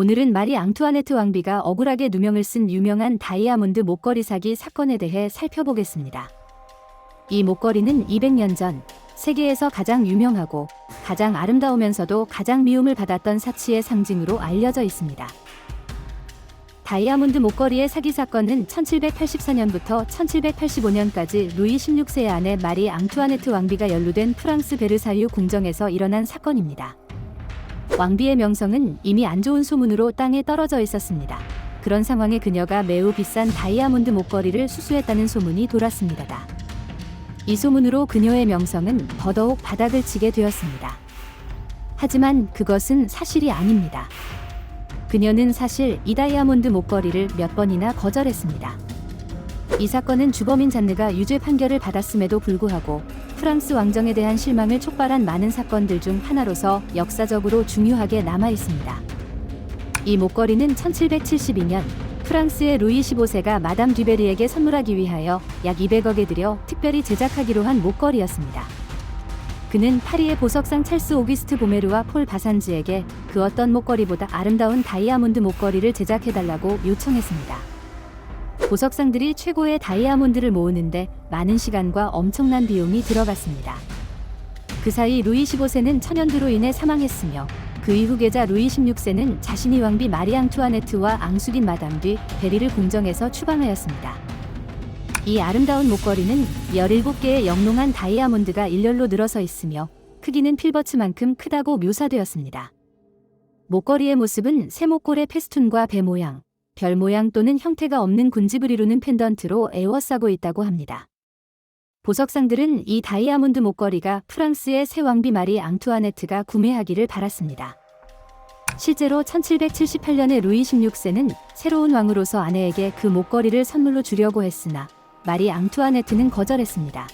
오늘은 마리 앙투아네트 왕비가 억울하게 누명을 쓴 유명한 다이아몬드 목걸이 사기 사건에 대해 살펴보겠습니다. 이 목걸이는 200년 전 세계에서 가장 유명하고 가장 아름다우면서도 가장 미움을 받았던 사치의 상징으로 알려져 있습니다. 다이아몬드 목걸이의 사기 사건은 1784년부터 1785년까지 루이 16세의 아내 마리 앙투아네트 왕비가 연루된 프랑스 베르사유 궁정에서 일어난 사건입니다. 왕비의 명성은 이미 안 좋은 소문으로 땅에 떨어져 있었습니다. 그런 상황에 그녀가 매우 비싼 다이아몬드 목걸이를 수수했다는 소문이 돌았습니다. 이 소문으로 그녀의 명성은 더더욱 바닥을 치게 되었습니다. 하지만 그것은 사실이 아닙니다. 그녀는 사실 이 다이아몬드 목걸이를 몇 번이나 거절했습니다. 이 사건은 주범인 잔느가 유죄 판결을 받았음에도 불구하고 프랑스 왕정에 대한 실망을 촉발한 많은 사건들 중 하나로서 역사적으로 중요하게 남아 있습니다. 이 목걸이는 1772년 프랑스의 루이 15세가 마담 듀베리에게 선물하기 위하여 약 200억에 들여 특별히 제작하기로 한 목걸이였습니다. 그는 파리의 보석상 찰스 오기스트 보메르와 폴 바산지에게 그 어떤 목걸이보다 아름다운 다이아몬드 목걸이를 제작해달라고 요청했습니다. 보석상들이 최고의 다이아몬드를 모으는데 많은 시간과 엄청난 비용이 들어갔습니다. 그 사이 루이 15세는 천연두로 인해 사망했으며 그 이후 계자 루이 16세는 자신이 왕비 마리 앙투아네트와 앙숙인 마담 듀 베리를 궁정에서 추방하였습니다. 이 아름다운 목걸이는 17개의 영롱한 다이아몬드가 일렬로 늘어서 있으며 크기는 필버츠만큼 크다고 묘사되었습니다. 목걸이의 모습은 세모꼴의 페스툰과 배 모양, 별 모양 또는 형태가 없는 군집을 이루는 펜던트로 에워싸고 있다고 합니다. 보석상들은 이 다이아몬드 목걸이가 프랑스의 새 왕비 마리 앙투아네트가 구매하기를 바랐습니다. 실제로 1778년에 루이 16세는 새로운 왕으로서 아내에게 그 목걸이를 선물로 주려고 했으나 마리 앙투아네트는 거절했습니다.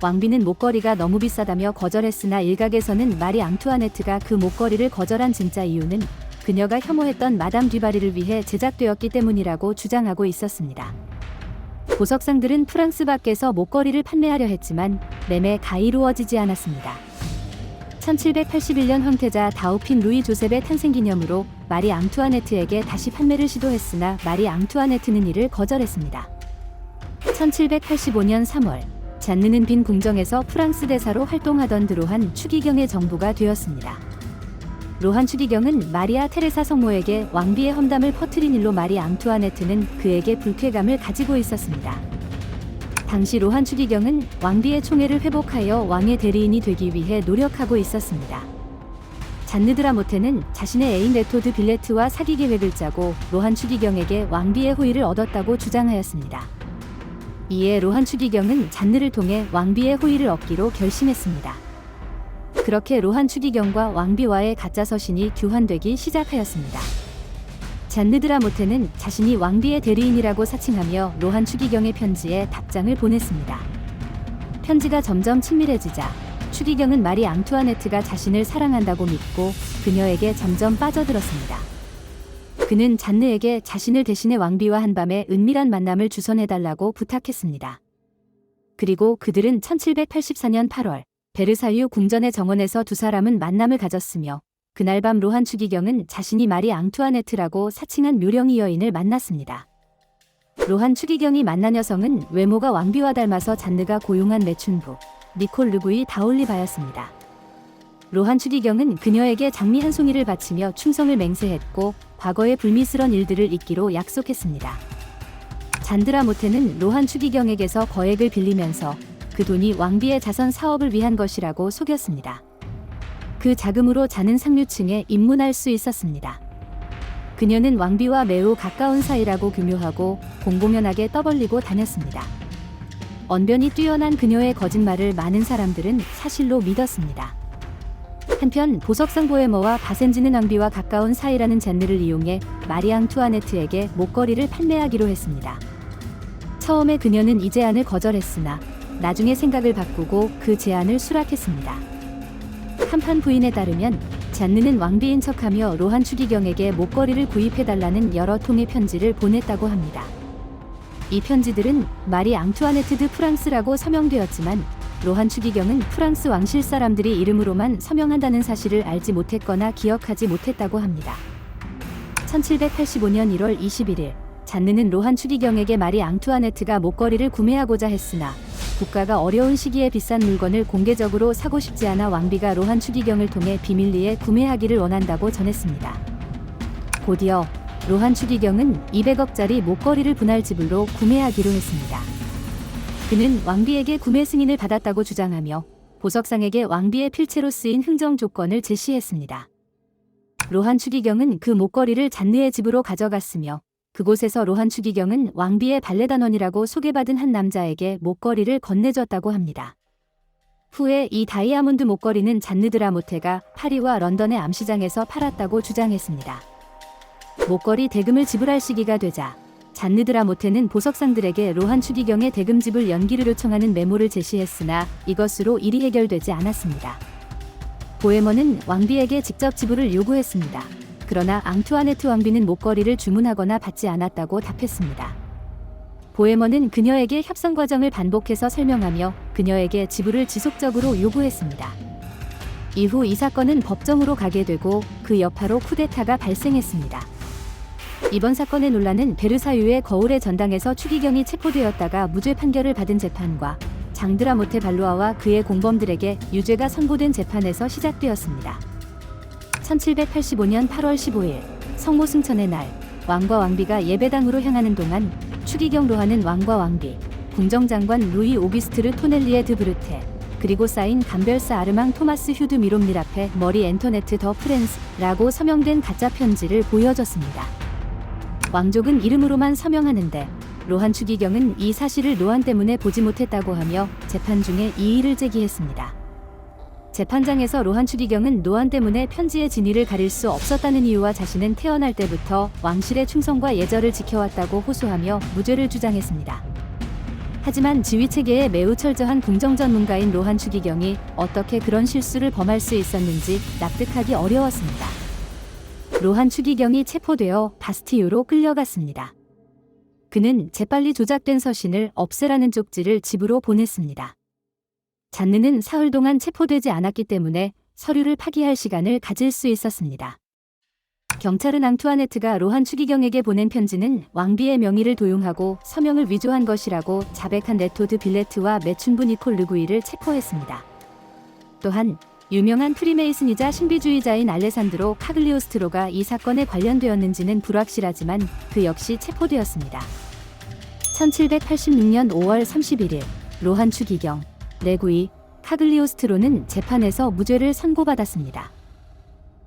왕비는 목걸이가 너무 비싸다며 거절했으나 일각에서는 마리 앙투아네트가 그 목걸이를 거절한 진짜 이유는 그녀가 혐오했던 마담 듀바리를 위해 제작되었기 때문이라고 주장하고 있었습니다. 보석상들은 프랑스 밖에서 목걸이를 판매하려 했지만 매매가 이루어지지 않았습니다. 1781년 황태자 다우핀 루이 조셉의 탄생기념으로 마리 앙투아네트에게 다시 판매를 시도했으나 마리 앙투아네트는 이를 거절했습니다. 1785년 3월 잔느는 빈 궁정에서 프랑스 대사로 활동하던 드로한 추기경의 정부가 되었습니다. 로한 추기경은 마리아 테레사 성모에게 왕비의 험담을 퍼뜨린 일로 마리 앙투아네트는 그에게 불쾌감을 가지고 있었습니다. 당시 로한 추기경은 왕비의 총애를 회복하여 왕의 대리인이 되기 위해 노력하고 있었습니다. 잔느 드라모테는 자신의 애인 레토드 빌레트와 사기 계획을 짜고 로한 추기경에게 왕비의 호의를 얻었다고 주장하였습니다. 이에 로한 추기경은 잔느를 통해 왕비의 호의를 얻기로 결심했습니다. 그렇게 로한 추기경과 왕비와의 가짜 서신이 교환되기 시작하였습니다. 잔느 드라모테는 자신이 왕비의 대리인이라고 사칭하며 로한 추기경의 편지에 답장을 보냈습니다. 편지가 점점 친밀해지자 추기경은 마리 앙투아네트가 자신을 사랑한다고 믿고 그녀에게 점점 빠져들었습니다. 그는 잔느에게 자신을 대신해 왕비와 한밤에 은밀한 만남을 주선해달라고 부탁했습니다. 그리고 그들은 1784년 8월 베르사유 궁전의 정원에서 두 사람은 만남을 가졌으며 그날 밤 로한 추기경은 자신이 마리 앙투아네트라고 사칭한 묘령이 여인을 만났습니다. 로한 추기경이 만난 여성은 외모가 왕비와 닮아서 잔느가 고용한 매춘부 니콜 르구이 다올리바였습니다. 로한 추기경은 그녀에게 장미 한 송이를 바치며 충성을 맹세했고 과거의 불미스런 일들을 잊기로 약속했습니다. 잔드라모테는 로한 추기경에게서 거액을 빌리면서 그 돈이 왕비의 자선 사업을 위한 것이라고 속였습니다. 그 자금으로 자는 상류층에 입문할 수 있었습니다. 그녀는 왕비와 매우 가까운 사이라고 교묘하고 공공연하게 떠벌리고 다녔습니다. 언변이 뛰어난 그녀의 거짓말을 많은 사람들은 사실로 믿었습니다. 한편 보석상 보헤머와 바센지는 왕비와 가까운 사이라는 잔느를 이용해 마리 앙투아네트에게 목걸이를 판매하기로 했습니다. 처음에 그녀는 이 제안을 거절했으나 나중에 생각을 바꾸고 그 제안을 수락했습니다. 한판 부인에 따르면 잔느는 왕비인 척하며 로한 추기경에게 목걸이를 구입해달라는 여러 통의 편지를 보냈다고 합니다. 이 편지들은 마리 앙투아네트 드 프랑스라고 서명되었지만 로한 추기경은 프랑스 왕실 사람들이 이름으로만 서명한다는 사실을 알지 못했거나 기억하지 못했다고 합니다. 1785년 1월 21일 잔느는 로한 추기경에게 마리 앙투아네트가 목걸이를 구매하고자 했으나 국가가 어려운 시기에 비싼 물건을 공개적으로 사고 싶지 않아 왕비가 로한 추기경을 통해 비밀리에 구매하기를 원한다고 전했습니다. 곧이어 로한 추기경은 200억짜리 목걸이를 분할 지불로 구매하기로 했습니다. 그는 왕비에게 구매 승인을 받았다고 주장하며 보석상에게 왕비의 필체로 쓰인 흥정 조건을 제시했습니다. 로한 추기경은 그 목걸이를 잔느의 집으로 가져갔으며 그곳에서 로한 추기경은 왕비의 발레단원이라고 소개받은 한 남자에게 목걸이를 건네줬다고 합니다. 후에 이 다이아몬드 목걸이는 잔느드라 모테가 파리와 런던의 암시장에서 팔았다고 주장했습니다. 목걸이 대금을 지불할 시기가 되자 잔느드라 모테는 보석상들에게 로한 추기경의 대금 지불 연기를 요청하는 메모를 제시했으나 이것으로 일이 해결되지 않았습니다. 보헤머는 왕비에게 직접 지불을 요구했습니다. 그러나 앙투아네트 왕비는 목걸이를 주문하거나 받지 않았다고 답했습니다. 보헤머는 그녀에게 협상 과정을 반복해서 설명하며 그녀에게 지불을 지속적으로 요구했습니다. 이후 이 사건은 법정으로 가게 되고 그 여파로 쿠데타가 발생했습니다. 이번 사건의 논란은 베르사유의 거울의 전당에서 추기경이 체포되었다가 무죄 판결을 받은 재판과 장드라 모테 발로아와 그의 공범들에게 유죄가 선고된 재판에서 시작되었습니다. 1785년 8월 15일 성모 승천의 날 왕과 왕비가 예배당으로 향하는 동안 추기경 로한은 왕과 왕비, 궁정장관 루이 오기스트르 토넬리에 드 브르테, 그리고 사인 감별사 아르망 토마스 휴드 미롬닐 앞에 머리 앤토네트 더 프렌스라고 서명된 가짜 편지를 보여줬습니다. 왕족은 이름으로만 서명하는데 로한 추기경은 이 사실을 로한 때문에 보지 못했다고 하며 재판 중에 이의를 제기했습니다. 재판장에서 로한 추기경은 로한 때문에 편지의 진위를 가릴 수 없었다는 이유와 자신은 태어날 때부터 왕실의 충성과 예절을 지켜왔다고 호소하며 무죄를 주장했습니다. 하지만 지휘체계에 매우 철저한 궁정 전문가인 로한 추기경이 어떻게 그런 실수를 범할 수 있었는지 납득하기 어려웠습니다. 로한 추기경이 체포되어 바스티유로 끌려갔습니다. 그는 재빨리 조작된 서신을 없애라는 쪽지를 집으로 보냈습니다. 잔느는 사흘 동안 체포되지 않았기 때문에 서류를 파기할 시간을 가질 수 있었습니다. 경찰은 앙투아네트가 로한 추기경에게 보낸 편지는 왕비의 명의를 도용하고 서명을 위조한 것이라고 자백한 레토드 빌레트와 매춘부 니콜 르구이를 체포했습니다. 또한 유명한 프리메이슨이자 신비주의자인 알레산드로 카글리오스트로가 이 사건에 관련되었는지는 불확실하지만 그 역시 체포되었습니다. 1786년 5월 31일 로한 추기경, 레구이, 카글리오스트로는 재판에서 무죄를 선고받았습니다.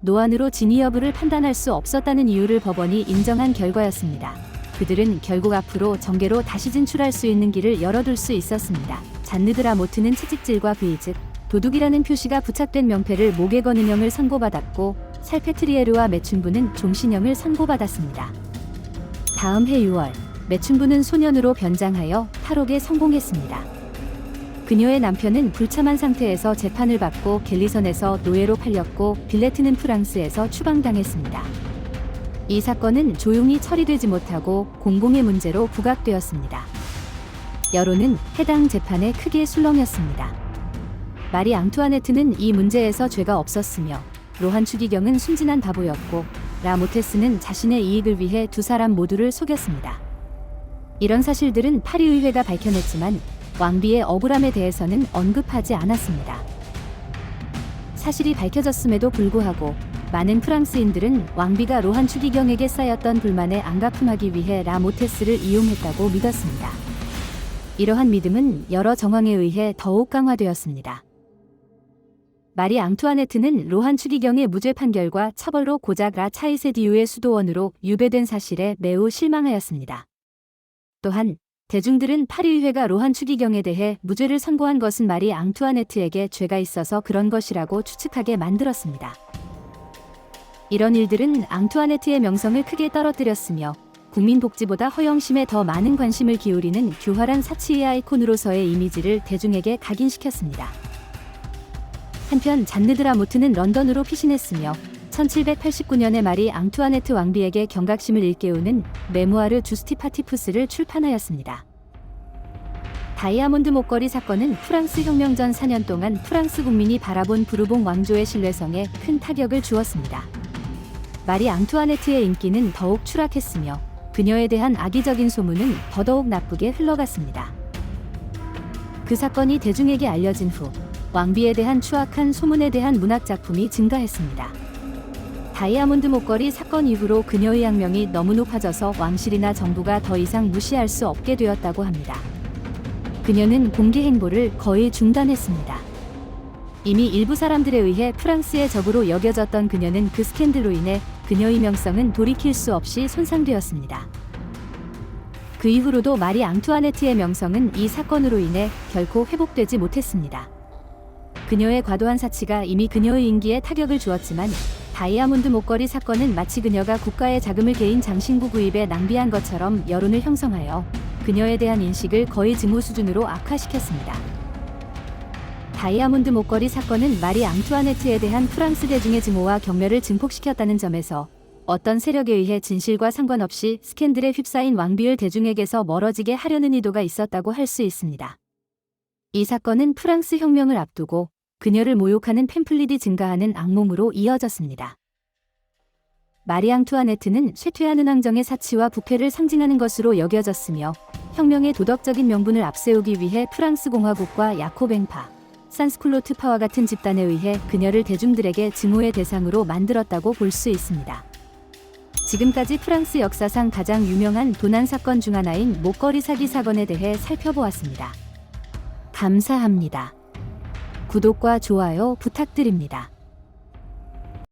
노안으로 진위 여부를 판단할 수 없었다는 이유를 법원이 인정한 결과였습니다. 그들은 결국 앞으로 정계로 다시 진출할 수 있는 길을 열어둘 수 있었습니다. 잔느드라 모트는 채찍질과 V 즉 도둑이라는 표시가 부착된 명패를 목에 거는 형을 선고받았고 살페트리에르와 매춘부는 종신형을 선고받았습니다. 다음 해 6월 매춘부는 소년으로 변장하여 탈옥에 성공했습니다. 그녀의 남편은 불참한 상태에서 재판을 받고 갤리선에서 노예로 팔렸고 빌레트는 프랑스에서 추방당했습니다. 이 사건은 조용히 처리되지 못하고 공공의 문제로 부각되었습니다. 여론은 해당 재판에 크게 술렁였습니다. 마리 앙투아네트는 이 문제에서 죄가 없었으며 로한 추기경은 순진한 바보였고 라모테스는 자신의 이익을 위해 두 사람 모두를 속였습니다. 이런 사실들은 파리 의회가 밝혀냈지만 왕비의 억울함에 대해서는 언급하지 않았습니다. 사실이 밝혀졌음에도 불구하고 많은 프랑스인들은 왕비가 로한 추기경에게 쌓였던 불만에 안갚음하기 위해 라모테스를 이용했다고 믿었습니다. 이러한 믿음은 여러 정황에 의해 더욱 강화되었습니다. 마리 앙투아네트는 로한 추기경의 무죄 판결과 처벌로 고작 라 차이세디유의 수도원으로 유배된 사실에 매우 실망하였습니다. 또한 대중들은 파리의회가 로한 추기경에 대해 무죄를 선고한 것은 마리 앙투아네트에게 죄가 있어서 그런 것이라고 추측하게 만들었습니다. 이런 일들은 앙투아네트의 명성을 크게 떨어뜨렸으며 국민복지보다 허영심에 더 많은 관심을 기울이는 교활한 사치의 아이콘으로서의 이미지를 대중에게 각인시켰습니다. 한편 잔느드라 모트는 런던으로 피신했으며 1789년에 마리 앙투아네트 왕비에게 경각심을 일깨우는 메모아르 주스티파티푸스를 출판하였습니다. 다이아몬드 목걸이 사건은 프랑스 혁명 전 4년 동안 프랑스 국민이 바라본 부르봉 왕조의 신뢰성에 큰 타격을 주었습니다. 마리 앙투아네트의 인기는 더욱 추락했으며 그녀에 대한 악의적인 소문은 더더욱 나쁘게 흘러갔습니다. 그 사건이 대중에게 알려진 후 왕비에 대한 추악한 소문에 대한 문학작품이 증가했습니다. 다이아몬드 목걸이 사건 이후로 그녀의 악명이 너무 높아져서 왕실이나 정부가 더 이상 무시할 수 없게 되었다고 합니다. 그녀는 공개 행보를 거의 중단했습니다. 이미 일부 사람들에 의해 프랑스의 적으로 여겨졌던 그녀는 그 스캔들로 인해 그녀의 명성은 돌이킬 수 없이 손상되었습니다. 그 이후로도 마리 앙투아네트의 명성은 이 사건으로 인해 결코 회복되지 못했습니다. 그녀의 과도한 사치가 이미 그녀의 인기에 타격을 주었지만 다이아몬드 목걸이 사건은 마치 그녀가 국가의 자금을 개인 장신구 구입에 낭비한 것처럼 여론을 형성하여 그녀에 대한 인식을 거의 증오 수준으로 악화시켰습니다. 다이아몬드 목걸이 사건은 마리 앙투아네트에 대한 프랑스 대중의 증오와 경멸을 증폭시켰다는 점에서 어떤 세력에 의해 진실과 상관없이 스캔들에 휩싸인 왕비를 대중에게서 멀어지게 하려는 의도가 있었다고 할 수 있습니다. 이 사건은 프랑스 혁명을 앞두고 그녀를 모욕하는 팸플릿이 증가하는 악몽으로 이어졌습니다. 마리 앙투아네트는 쇠퇴하는 왕정의 사치와 부패를 상징하는 것으로 여겨졌으며 혁명의 도덕적인 명분을 앞세우기 위해 프랑스 공화국과 야코뱅파, 산스쿨로트파와 같은 집단에 의해 그녀를 대중들에게 증오의 대상으로 만들었다고 볼 수 있습니다. 지금까지 프랑스 역사상 가장 유명한 도난 사건 중 하나인 목걸이 사기 사건에 대해 살펴보았습니다. 감사합니다. 구독과 좋아요 부탁드립니다.